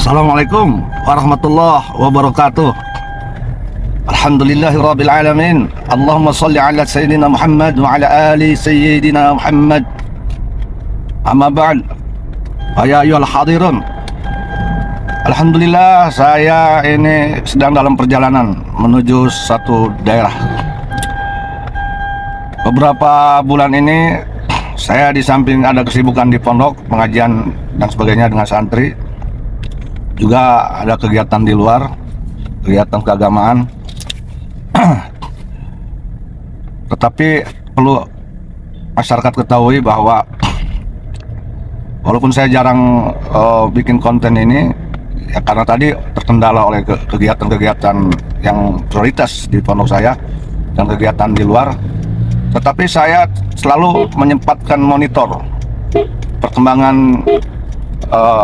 Assalamualaikum warahmatullahi wabarakatuh. Alhamdulillahirabbil alamin. Allahumma shalli ala sayyidina Muhammad wa ala ali sayyidina Muhammad. Amma ba'd. Ya ayyuhal hadirun. Alhamdulillah, saya ini sedang dalam perjalanan menuju satu daerah. Beberapa bulan ini saya di samping ada kesibukan di pondok, pengajian dan sebagainya dengan santri, juga ada kegiatan di luar, kegiatan keagamaan. Tetapi perlu masyarakat ketahui bahwa walaupun saya jarang bikin konten ini, ya karena tadi terkendala oleh kegiatan-kegiatan yang prioritas di pondok saya dan kegiatan di luar, tetapi saya selalu menyempatkan monitor perkembangan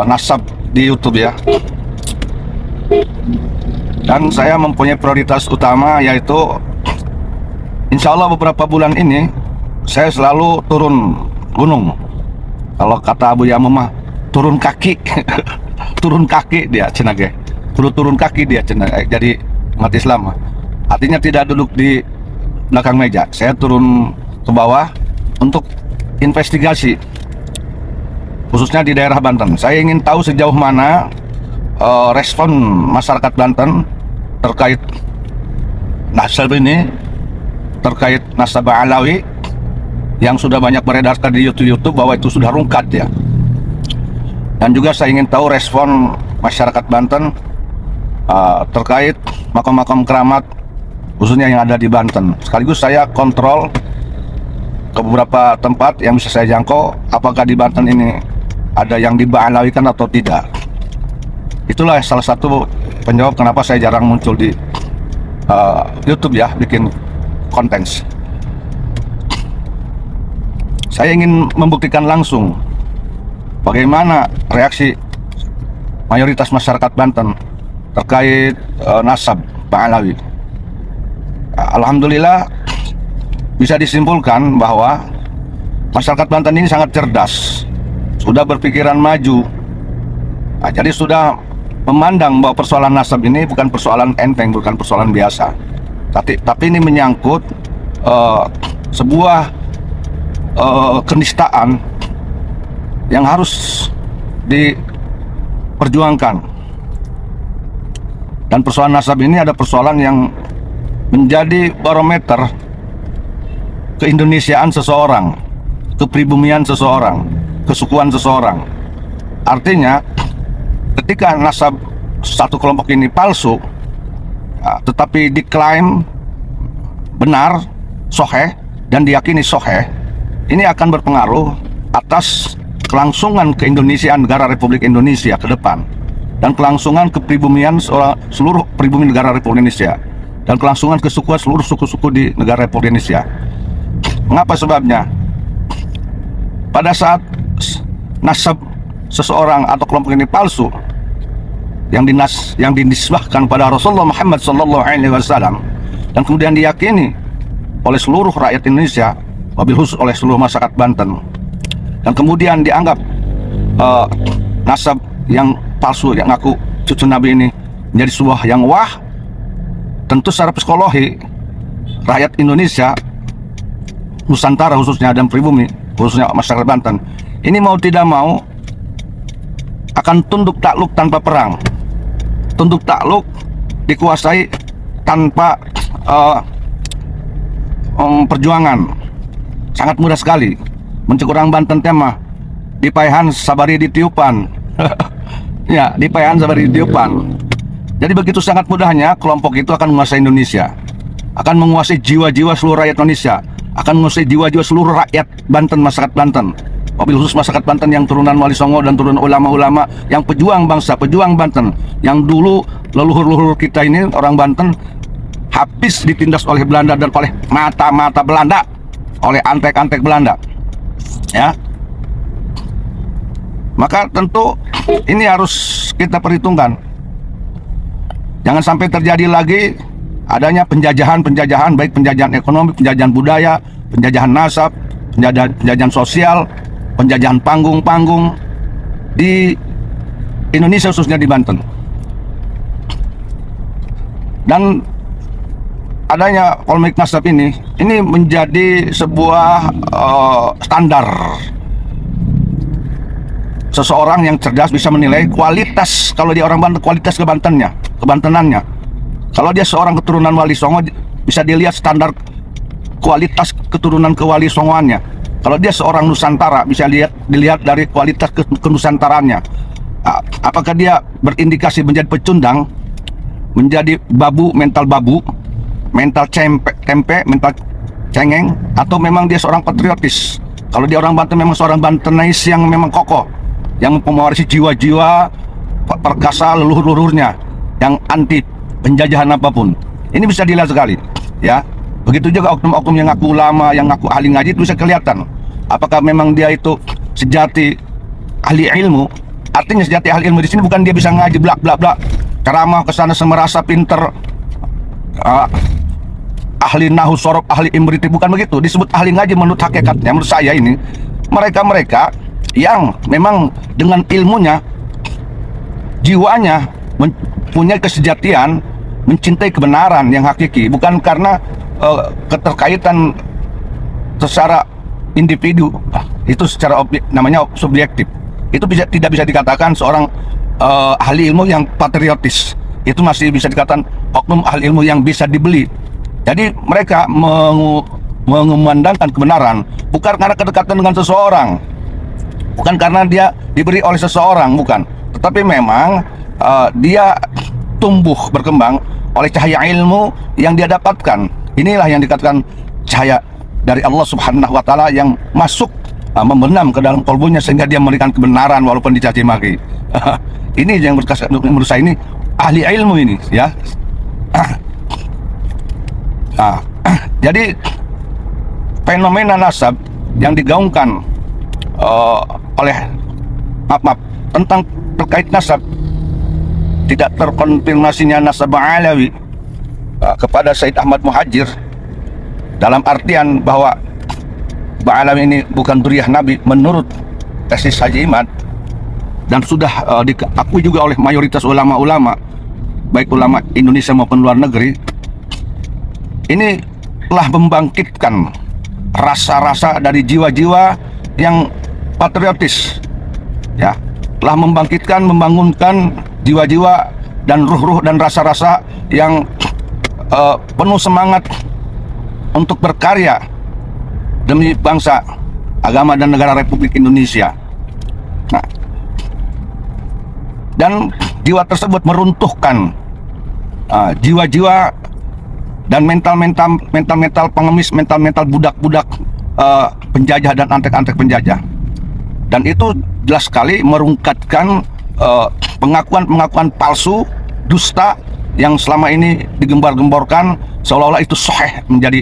nasab di YouTube ya. Dan saya mempunyai prioritas utama, yaitu insya Allah beberapa bulan ini saya selalu turun gunung. Kalau kata Abu Yamamah, turun kaki. Turun kaki dia cenage, turun kaki dia cenage. Jadi umat Islam artinya tidak duduk di belakang meja. Saya turun ke bawah untuk investigasi, khususnya di daerah Banten. Saya ingin tahu sejauh mana respon masyarakat Banten terkait nasab ini, terkait nasab Alawi yang sudah banyak beredar di YouTube bahwa itu sudah rungkat ya. Dan juga saya ingin tahu respon masyarakat Banten terkait makam-makam keramat khususnya yang ada di Banten. Sekaligus saya kontrol ke beberapa tempat yang bisa saya jangkau, apakah di Banten ini ada yang diba'alawikan atau tidak. Itulah salah satu penjawab kenapa saya jarang muncul di YouTube ya, bikin konten. Saya ingin membuktikan langsung bagaimana reaksi mayoritas masyarakat Banten terkait nasab Ba'alawi. Alhamdulillah bisa disimpulkan bahwa masyarakat Banten ini sangat cerdas, sudah berpikiran maju. Jadi sudah memandang bahwa persoalan nasab ini bukan persoalan enteng, bukan persoalan biasa, tapi ini menyangkut sebuah kenistaan yang harus diperjuangkan. Dan persoalan nasab ini ada persoalan yang menjadi barometer keindonesiaan seseorang, kepribumian seseorang, kesukuan seseorang. Artinya ketika nasab satu kelompok ini palsu, tetapi diklaim benar, soheh, dan diyakini soheh, ini akan berpengaruh atas kelangsungan keindonesiaan negara Republik Indonesia ke depan, dan kelangsungan kepribumian seluruh pribumi negara Republik Indonesia, dan kelangsungan kesukuan seluruh suku-suku di negara Republik Indonesia. Mengapa sebabnya? Pada saat nasab seseorang atau kelompok ini palsu, yang dinisbahkan pada Rasulullah Muhammad SAW, dan kemudian diyakini oleh seluruh rakyat Indonesia, wabil khusus oleh seluruh masyarakat Banten, dan kemudian dianggap nasab yang palsu yang ngaku cucu Nabi ini menjadi sebuah yang wah, tentu secara psikologi rakyat Indonesia, Nusantara khususnya, dan pribumi khususnya masyarakat Banten ini mau tidak mau akan tunduk takluk tanpa perang, tunduk takluk dikuasai tanpa perjuangan. Sangat mudah sekali. Mencekurang Banten tema dipaehan sabari ditiupan. Ya, dipaehan sabari ditiupan. Jadi begitu sangat mudahnya kelompok itu akan menguasai Indonesia, akan menguasai jiwa-jiwa seluruh rakyat Indonesia, akan menguasai jiwa-jiwa seluruh rakyat Banten, masyarakat Banten, wabil khusus masyarakat Banten yang turunan Wali Songo dan turunan ulama-ulama yang pejuang bangsa, pejuang Banten, yang dulu leluhur-leluhur kita ini orang Banten habis ditindas oleh Belanda dan oleh mata-mata Belanda, oleh antek-antek Belanda ya. Maka tentu ini harus kita perhitungkan, jangan sampai terjadi lagi adanya penjajahan baik penjajahan ekonomi, penjajahan budaya, penjajahan nasab, penjajahan sosial, penjajahan panggung-panggung di Indonesia, khususnya di Banten. Dan adanya polemik nasab ini menjadi sebuah standar. Seseorang yang cerdas bisa menilai kualitas, kalau dia orang Banten, kualitas kebantenannya. Kalau dia seorang keturunan Wali Songo, bisa dilihat standar kualitas keturunan kewali songoannya. Kalau dia seorang Nusantara, bisa dilihat dari kualitas kenusantarannya. Apakah dia berindikasi menjadi pecundang, menjadi mental babu, mental tempe, mental cengeng, atau memang dia seorang patriotis. Kalau dia orang Banten, memang seorang Bantenais yang memang kokoh, yang mewarisi jiwa-jiwa perkasa leluhur-leluhurnya, yang anti penjajahan apapun. Ini bisa dilihat sekali, ya. Begitu juga oknum-oknum yang ngaku ulama, yang ngaku ahli ngaji, itu bisa kelihatan. Apakah memang dia itu sejati ahli ilmu? Artinya sejati ahli ilmu di sini bukan dia bisa ngaji blak ceramah kesana semerasa pinter, ahli nahu sorob, ahli imriti, bukan begitu. Disebut ahli ngaji menurut hakikatnya, menurut saya ini mereka yang memang dengan ilmunya, jiwanya mempunyai kesejatian, mencintai kebenaran yang hakiki, bukan karena keterkaitan secara individu. Itu secara namanya subjektif. Itu tidak bisa dikatakan seorang ahli ilmu yang patriotis. Itu masih bisa dikatakan oknum ahli ilmu yang bisa dibeli. Jadi mereka mengumandangkan kebenaran bukan karena kedekatan dengan seseorang, bukan karena dia diberi oleh seseorang, bukan. Tetapi memang dia tumbuh berkembang oleh cahaya ilmu yang dia dapatkan. Inilah yang dikatakan cahaya dari Allah Subhanahu wa Ta'ala yang masuk membenam ke dalam kalbunya sehingga dia memberikan kebenaran walaupun dicaci maki. Ini yang menurut saya ini ahli ilmu ini, ya. Jadi fenomena nasab yang digaungkan oleh tentang terkait nasab, tidak terkonfirmasinya nasab Alawi kepada Said Ahmad Muhajir, dalam artian bahwa Ba'alawi ini bukan duriyah Nabi menurut tesis Haji Imad, dan sudah diakui juga oleh mayoritas ulama-ulama, baik ulama Indonesia maupun luar negeri. Ini telah membangkitkan rasa-rasa dari jiwa-jiwa yang patriotis, ya, telah membangkitkan, membangunkan jiwa-jiwa dan ruh-ruh dan rasa-rasa yang penuh semangat untuk berkarya demi bangsa, agama, dan negara Republik Indonesia. Nah, dan jiwa tersebut meruntuhkan jiwa-jiwa dan mental pengemis, mental budak-budak penjajah dan antek-antek penjajah. Dan itu jelas sekali merungkatkan pengakuan-pengakuan palsu, dusta, yang selama ini digembar-gemborkan seolah-olah itu sahih, menjadi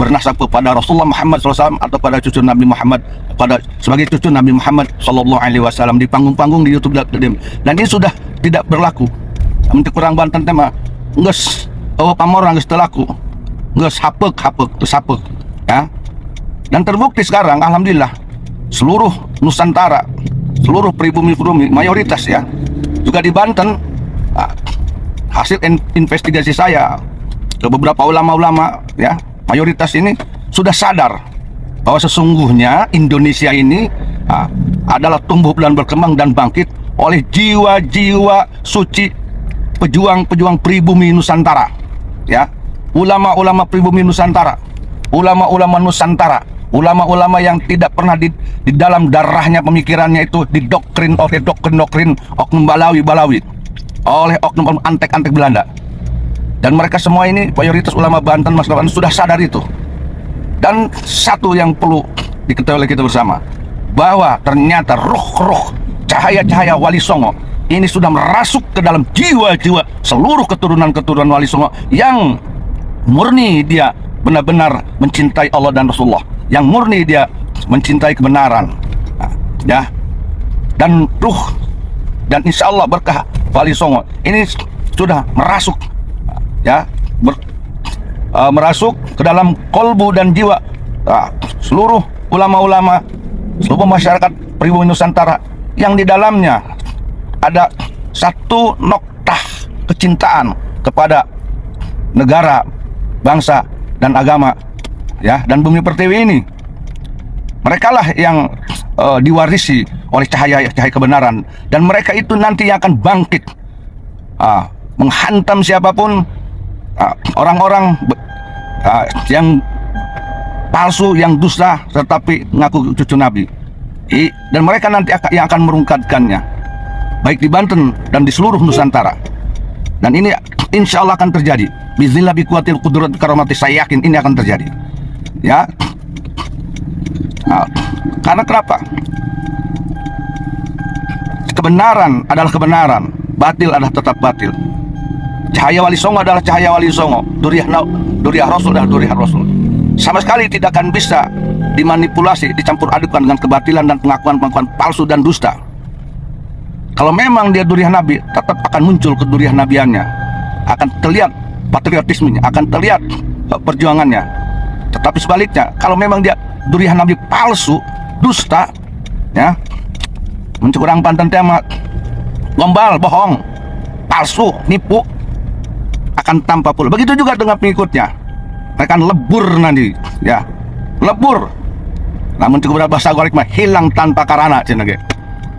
bernasab kepada Rasulullah Muhammad SAW atau pada cucu Nabi Muhammad, sebagai cucu Nabi Muhammad SAW di panggung-panggung di YouTube. Dan ini sudah tidak berlaku. Untuk kurang Banten tema nges pamorang nges telaku, nges hapek ya. Dan terbukti sekarang alhamdulillah seluruh Nusantara, seluruh pribumi mayoritas, ya, juga di Banten. Hasil investigasi saya ke beberapa ulama-ulama, ya, mayoritas ini sudah sadar bahwa sesungguhnya Indonesia ini adalah tumbuh dan berkembang dan bangkit oleh jiwa-jiwa suci pejuang-pejuang pribumi Nusantara, ya, ulama-ulama pribumi Nusantara, ulama-ulama Nusantara, ulama-ulama yang tidak pernah di dalam darahnya pemikirannya itu didoktrin oleh doktrin oknum Balawi, oleh oknum antek-antek Belanda. Dan mereka semua ini mayoritas ulama Banten, Mas Kawan, sudah sadar itu. Dan satu yang perlu diketahui oleh kita bersama, bahwa ternyata roh-roh cahaya-cahaya Wali Songo ini sudah merasuk ke dalam jiwa-jiwa seluruh keturunan-keturunan Wali Songo yang murni dia benar-benar mencintai Allah dan Rasulullah, yang murni dia mencintai kebenaran, ya. Dan ruh dan insya Allah berkah Wali Songo ini sudah merasuk, ya, merasuk ke dalam kolbu dan jiwa seluruh ulama-ulama, seluruh masyarakat pribumi Nusantara, yang di dalamnya ada satu noktah kecintaan kepada negara, bangsa, dan agama, ya, dan bumi pertiwi ini. Mereka lah yang diwarisi oleh cahaya kebenaran, dan mereka itu nanti yang akan bangkit, menghantam siapapun, orang-orang yang palsu, yang dusta, tetapi ngaku cucu Nabi. Dan mereka nanti yang akan merungkatkannya, baik di Banten dan di seluruh Nusantara. Dan ini insya Allah akan terjadi. Bismillah bi kuwatil qudrat karamati, saya yakin ini akan terjadi. Ya. Karena kenapa? Kebenaran adalah kebenaran, batil adalah tetap batil. Cahaya Wali Songo adalah cahaya Wali Songo, Duriah Rasul adalah Duriah Rasul. Sama sekali tidak akan bisa dimanipulasi, dicampur adukan dengan kebatilan dan pengakuan-pengakuan palsu dan dusta. Kalau memang dia Duriah Nabi, tetap akan muncul keduriah nabiannya, akan terlihat patriotismenya, akan terlihat perjuangannya. Tetapi sebaliknya, kalau memang dia Duriah Nabi palsu, dusta, ya, mencukurang pantan tema, gombal, bohong, palsu, nipu, akan tampak pula. Begitu juga dengan pengikutnya, mereka akan lebur nanti, ya, lebur. Namun cukup bahasa gorek mah hilang tanpa karana, cenage.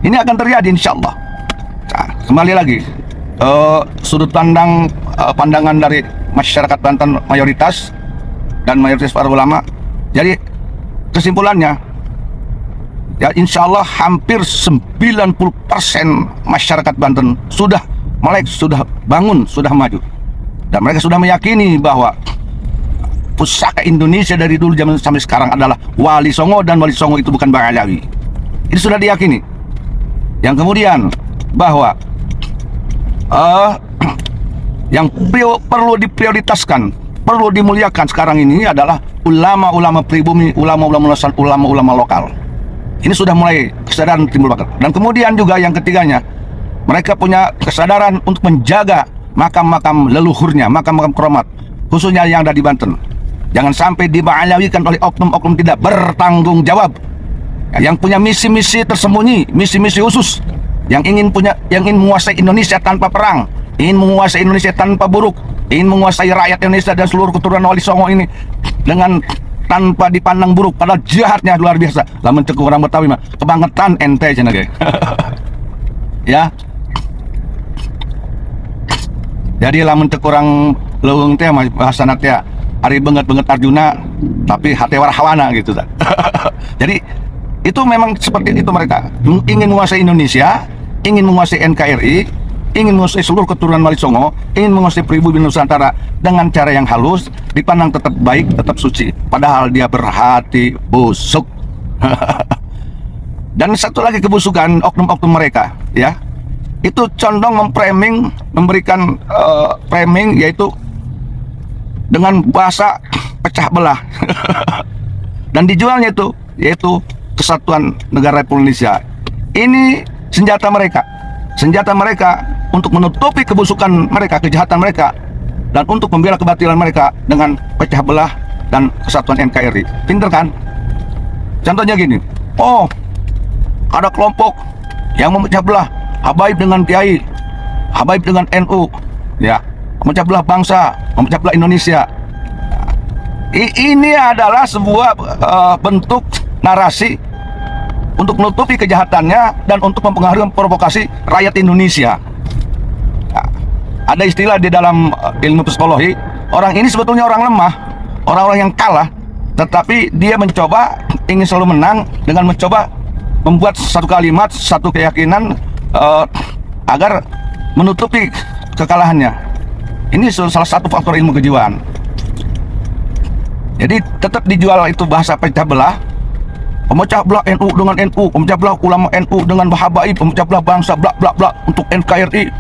Ini akan terjadi insya Allah. Nah, kembali lagi, sudut pandang pandangan dari masyarakat Banten mayoritas dan mayoritas para ulama. Jadi kesimpulannya, ya, insya Allah hampir 90% masyarakat Banten sudah melek, sudah bangun, sudah maju. Dan mereka sudah meyakini bahwa pusaka Indonesia dari dulu zaman sampai sekarang adalah Wali Songo, dan Wali Songo itu bukan Bang Alawi. Ini sudah diyakini. Yang kemudian bahwa yang perlu diprioritaskan, perlu dimuliakan sekarang ini adalah ulama-ulama pribumi, ulama-ulama lokal. Ini sudah mulai kesadaran timbul bakal. Dan kemudian juga yang ketiganya, mereka punya kesadaran untuk menjaga makam-makam leluhurnya, makam-makam keramat, khususnya yang ada di Banten. Jangan sampai diba'alawikan oleh oknum-oknum tidak bertanggung jawab, yang punya misi-misi tersembunyi, misi-misi khusus, yang ingin menguasai Indonesia tanpa perang, ingin menguasai Indonesia tanpa buruk, ingin menguasai rakyat Indonesia dan seluruh keturunan Wali Songo ini dengan tanpa dipandang buruk, padahal jahatnya luar biasa. Lamun cek orang Betawi mah kebangetan ente cenah ge. Ya. Jadi lamun cek orang leuweung teh mah bahasana teh ari beungeut-beungeut Arjuna tapi hate warhawana gitu. Jadi itu memang seperti itu, mereka ingin menguasai Indonesia, ingin menguasai NKRI, ingin menguasai seluruh keturunan Wali Songo, ingin menguasai pribumi Nusantara dengan cara yang halus, dipandang tetap baik, tetap suci, padahal dia berhati busuk. Dan satu lagi kebusukan oknum-oknum mereka, ya, itu condong memframing, memberikan framing, yaitu dengan bahasa pecah belah. Dan dijualnya itu yaitu kesatuan negara Republik Indonesia. Ini senjata mereka untuk menutupi kebusukan mereka, kejahatan mereka, dan untuk membela kebatilan mereka dengan pecah belah dan kesatuan NKRI. Pinter kan? Contohnya gini, oh, ada kelompok yang memecah belah Habaib dengan Kiai, Habaib dengan NU, ya, memecah belah bangsa, memecah belah Indonesia. Ini adalah sebuah bentuk narasi untuk menutupi kejahatannya dan untuk mempengaruhi provokasi rakyat Indonesia. Nah, ada istilah di dalam ilmu psikologi, orang ini sebetulnya orang lemah, orang-orang yang kalah, tetapi dia mencoba ingin selalu menang dengan mencoba membuat satu kalimat, satu keyakinan agar menutupi kekalahannya. Ini salah satu faktor ilmu kejiwaan. Jadi tetap dijual itu bahasa pecah belah, pemecah belah NU dengan NU, pemecah belah ulama NU dengan Habaib, pemecah belah bangsa, bla bla bla untuk NKRI.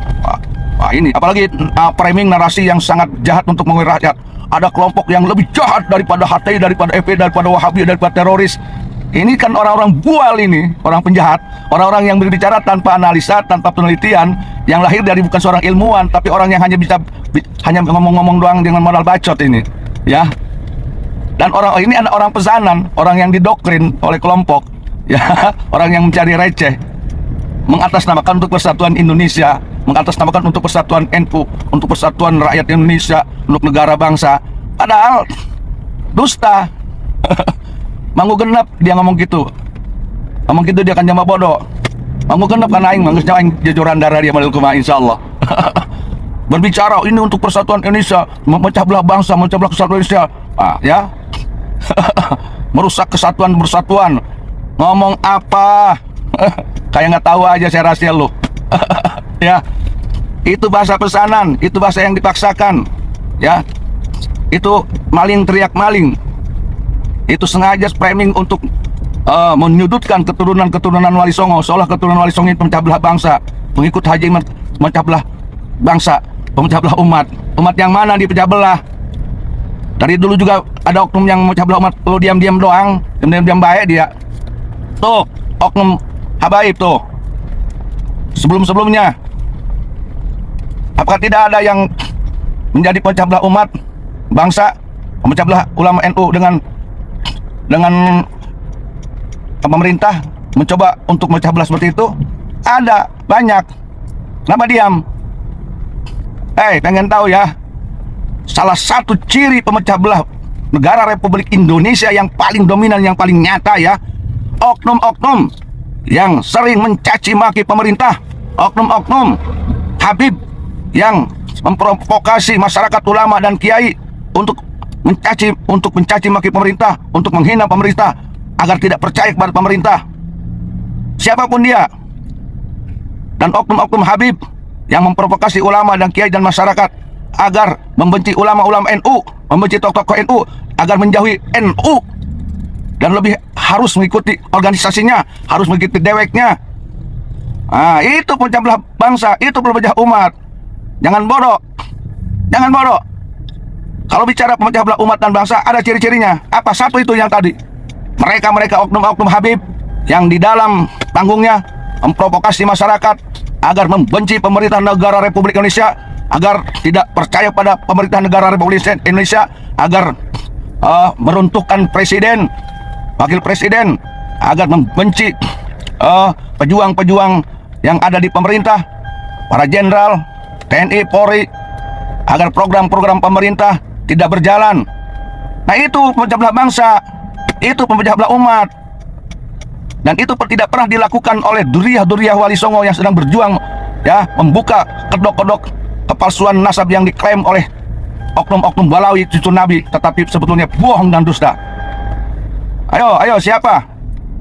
Wah, ini apalagi framing narasi yang sangat jahat untuk menguasai rakyat. Ada kelompok yang lebih jahat daripada HTI, daripada FP, daripada Wahabi, daripada teroris. Ini kan orang-orang bual ini, orang penjahat, orang-orang yang berbicara tanpa analisa, tanpa penelitian, yang lahir dari bukan seorang ilmuwan, tapi orang yang hanya ngomong-ngomong doang dengan modal bacot ini, ya. Dan orang ini ada orang pesanan, orang yang didoktrin oleh kelompok, ya, orang yang mencari receh. mengatasnamakan untuk persatuan Indonesia, mengatasnamakan untuk persatuan NU, untuk persatuan rakyat Indonesia, untuk negara bangsa. Padahal dusta. Manggu genep dia ngomong gitu. Ngomong gitu dia kan jama bodoh. Manggu genep kan aing manggus aing jajoran darah dia malil kumaha insyaallah. Berbicara ini untuk persatuan Indonesia, memecah belah bangsa, memecah belah kesatuan Indonesia. Ya. Merusak kesatuan bersatuan. Ngomong apa? Kayak nggak tahu aja saya rahasia lu. Ya. Itu bahasa pesanan, itu bahasa yang dipaksakan. Ya. Itu maling teriak maling. Itu sengaja framing untuk menyudutkan keturunan Wali Songo, seolah keturunan Wali Songo itu pemecah belah bangsa, pengikut Haji memecah belah bangsa, pemecah belah umat. Umat yang mana dipecah belah? Dari dulu juga ada oknum yang memecah belah umat, lu diam-diam doang, diam-diam baik dia. Tuh, oknum habaib tuh. Sebelum-sebelumnya, apakah tidak ada yang menjadi pemecah belah umat, bangsa, memecah belah ulama NU dengan pemerintah mencoba untuk memecah belah seperti itu? Ada, banyak. Kenapa diam? Pengen tahu ya, salah satu ciri pemecah belah negara Republik Indonesia yang paling dominan, yang paling nyata ya, oknum-oknum yang sering mencaci maki pemerintah, oknum-oknum Habib yang memprovokasi masyarakat, ulama dan kiai untuk mencaci maki pemerintah, untuk menghina pemerintah agar tidak percaya kepada pemerintah. Siapapun dia. Dan oknum-oknum Habib yang memprovokasi ulama dan kiai dan masyarakat agar membenci ulama-ulama NU, membenci tokoh-tokoh NU, agar menjauhi NU dan lebih harus mengikuti organisasinya, harus mengikuti deweknya. Itu pecah belah bangsa, itu pecah umat. Jangan bodoh. Jangan bodoh. Kalau bicara pemecah belah umat dan bangsa, ada ciri-cirinya. Apa? Satu itu yang tadi. Mereka oknum-oknum Habib yang di dalam panggungnya memprovokasi masyarakat agar membenci pemerintah negara Republik Indonesia, agar tidak percaya pada pemerintah negara Republik Indonesia, agar meruntuhkan presiden, wakil presiden, agar membenci pejuang-pejuang yang ada di pemerintah, para jenderal, TNI, Polri, agar program-program pemerintah tidak berjalan. Nah, itu pemecah belah bangsa, itu pemecah belah umat. Dan itu tidak pernah dilakukan oleh duriah-duriah Wali Songo yang sedang berjuang ya, membuka kedok-kedok kepalsuan nasab yang diklaim oleh oknum-oknum Balawi cucu Nabi, tetapi sebetulnya bohong dan dusta. Ayo, siapa?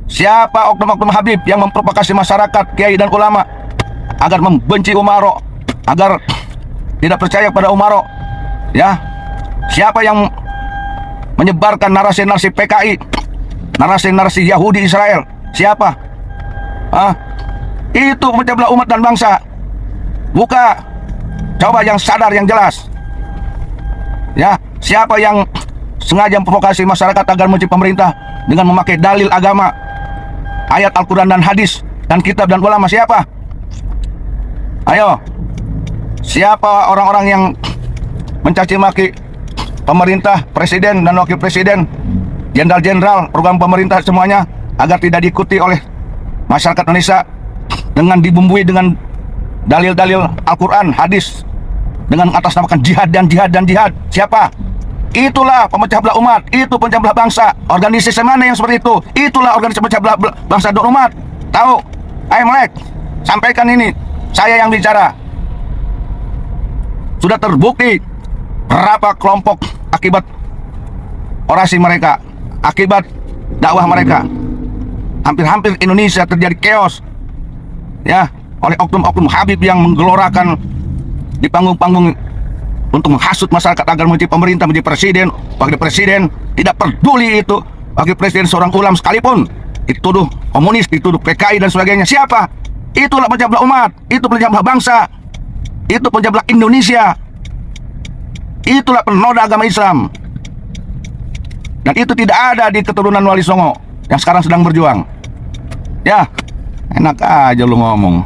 Siapa oknum-oknum Habib yang memprovokasi masyarakat, kiai dan ulama agar membenci Umaro, agar tidak percaya pada Umaro? Ya, siapa yang menyebarkan narasi-narasi PKI, narasi-narasi Yahudi Israel? Siapa? Itu pemecah belah umat dan bangsa. Buka, coba yang sadar, yang jelas. Ya, siapa yang sengaja memprovokasi masyarakat agar membenci pemerintah dengan memakai dalil agama, ayat Al-Quran dan hadis dan kitab dan ulama? Siapa? Ayo, siapa orang-orang yang mencaci maki pemerintah, presiden dan wakil presiden, jenderal-jenderal, program pemerintah semuanya, agar tidak diikuti oleh masyarakat Indonesia dengan dibumbui dengan dalil-dalil Al-Quran, hadis, dengan atasnamakan jihad dan jihad dan jihad? Siapa? Itulah pemecah belah umat, itu pemecah belah bangsa. Organisasi mana yang seperti itu? Itulah organisasi pemecah belah bangsa dan umat. Tahu? Ayo Melek, sampaikan ini. Saya yang bicara. Sudah terbukti berapa kelompok akibat orasi mereka, akibat dakwah mereka. Hampir-hampir Indonesia terjadi chaos ya, oleh oknum-oknum Habib yang menggelorakan di panggung-panggung untuk menghasut masyarakat agar membenci pemerintah, menjadi presiden, wakil presiden. Tidak peduli itu wakil presiden seorang ulama sekalipun, dituduh komunis, dituduh PKI dan sebagainya. Siapa? Itulah pemecah belah umat, itu pemecah belah bangsa, itu pemecah belah Indonesia, itulah penoda agama Islam. Dan itu tidak ada di keturunan Wali Songo yang sekarang sedang berjuang. Ya, enak aja lu ngomong.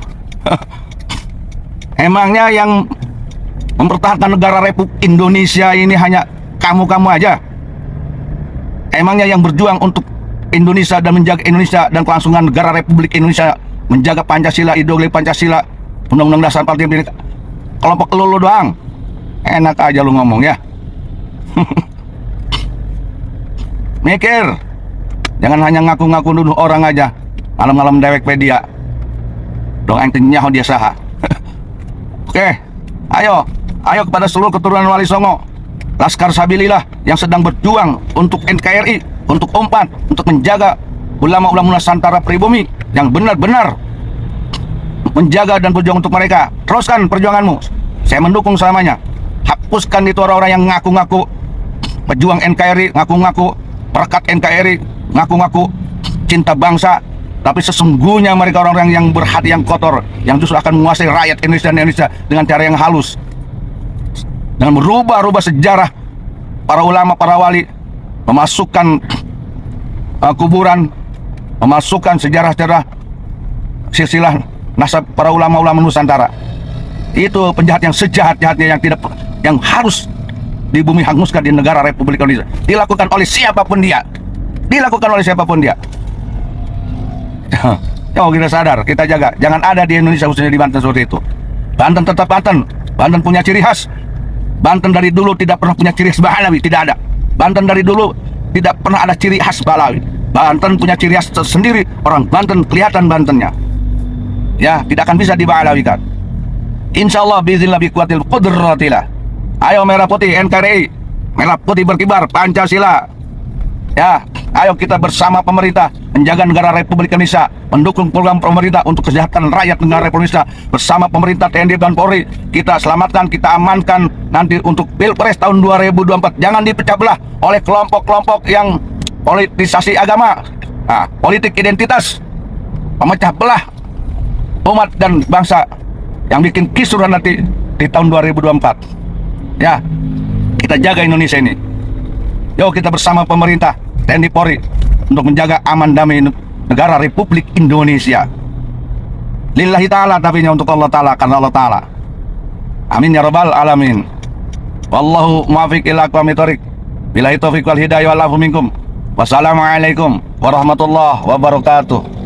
Emangnya yang mempertahankan negara Republik Indonesia ini hanya kamu-kamu aja? Emangnya yang berjuang untuk Indonesia dan menjaga Indonesia dan kelangsungan negara Republik Indonesia menjaga Pancasila, ideologi Pancasila, Undang-Undang Dasar Partai Bineka, kelompok lu doang. Enak aja lu ngomong ya. Mikir, jangan hanya ngaku-ngaku nuduh orang aja, malam-malam dewek pedia dong ente nyaho dia saha. Oke, ayo kepada seluruh keturunan Wali Songo, Laskar Sabilillah yang sedang berjuang untuk NKRI, untuk UNPAD, untuk menjaga ulama-ulama Nusantara pribumi yang benar-benar menjaga dan berjuang untuk mereka. Teruskan perjuanganmu, saya mendukung selamanya. Hapuskan itu orang-orang yang ngaku-ngaku pejuang NKRI, ngaku-ngaku perekat NKRI, ngaku-ngaku cinta bangsa, tapi sesungguhnya mereka orang-orang yang berhati yang kotor, yang justru akan menguasai rakyat Indonesia dengan cara yang halus, dengan merubah-rubah sejarah para ulama, para wali, memasukkan kuburan, memasukkan sejarah-sejarah silsilah nasab para ulama-ulama Nusantara. Itu penjahat yang sejahat-jahatnya, yang harus di bumi hanguskan di negara Republik Indonesia. Dilakukan oleh siapapun dia. Ya, kita sadar, kita jaga. Jangan ada di Indonesia, khususnya di Banten seperti itu. Banten tetap Banten. Banten punya ciri khas. Banten dari dulu tidak pernah punya ciri khas Balawi, tidak ada. Banten dari dulu tidak pernah ada ciri khas Balawi. Banten punya ciri khas sendiri. Orang Banten kelihatan Bantennya. Ya, tidak akan bisa dibalawikan. Insyaallah biiznillah bi kuwatil qudratillah. Ayo merah putih NKRI, merah putih berkibar Pancasila. Ya, ayo kita bersama pemerintah menjaga negara Republik Indonesia, mendukung program pemerintah untuk kesejahteraan rakyat negara Republik Indonesia. Bersama pemerintah TNI dan Polri, kita selamatkan, kita amankan nanti untuk Pilpres tahun 2024. Jangan dipecah belah oleh kelompok-kelompok yang politisasi agama, politik identitas, pemecah belah umat dan bangsa yang bikin kisruh nanti di tahun 2024. Ya, kita jaga Indonesia ini. Yuk kita bersama pemerintah TNI Polri untuk menjaga aman damai negara Republik Indonesia. Lillahi ta'ala, tapi untuk Allah ta'ala, karena Allah ta'ala. Amin ya rabbal alamin. Wallahu muwaffiq ila aqwamit thoriq. Billahi taufiq wal hidayah wal afu minkum. Wassalamualaikum warahmatullahi wabarakatuh.